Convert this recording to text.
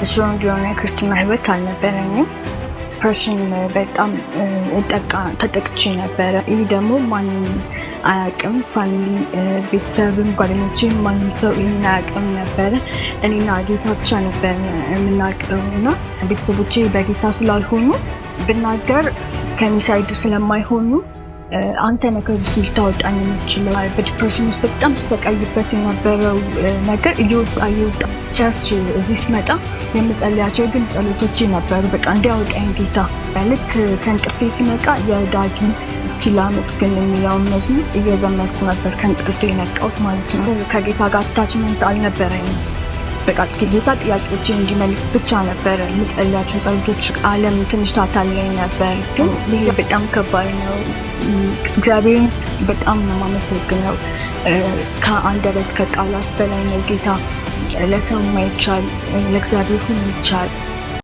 ስትሮንግ የሆነ ክርስትና ህይወት አልነበረኝም። ዲፕሬሽን በጣም ተጠቅቼ ነበረ። ይህ ደግሞ ማንም አያውቅም። ፋሚሊ፣ ቤተሰብም፣ ጓደኞቼም ማንም ሰው ይህን አያውቅም ነበረ። እኔና ጌታ ብቻ ነበር የምናውቀው እና ቤተሰቦቼ በጌታ ስላልሆኑ ብናገር ከሚሳይዱ ስለማይሆኑ አንተ ነህ ከዚህ ልታወጣኝ የምችለው። በዲፕሬሽን ውስጥ በጣም ተሰቃይበት የነበረው ነገር እየወጣ ቸርች እዚህ ስመጣ የምጸልያቸው ግን ጸሎቶቼ ነበሩ። በቃ እንዲያወጣኝ ጌታ። ልክ ከእንቅልፌ ስነቃ የዳጊን እስኪ ላመስግን የሚለውን መዝሙር እየዘመርኩ ነበር ከእንቅልፌ የነቃሁት ማለት ነው። ከጌታ ጋር አታችመንት አልነበረኝም። በቃ ጌታ ጥያቄዎቼ እንዲመልስ ብቻ ነበረ የምጸልያቸው ጸሎቶች። ዓለም ትንሽ ታታለኝ ነበር፣ ግን ይሄ በጣም ከባድ ነው። እግዚአብሔርን በጣም ነው የማመሰግነው። ከአንደበት ከቃላት በላይ ነው ጌታ። ለሰው የማይቻል ለእግዚአብሔር ሁሉ ይቻል።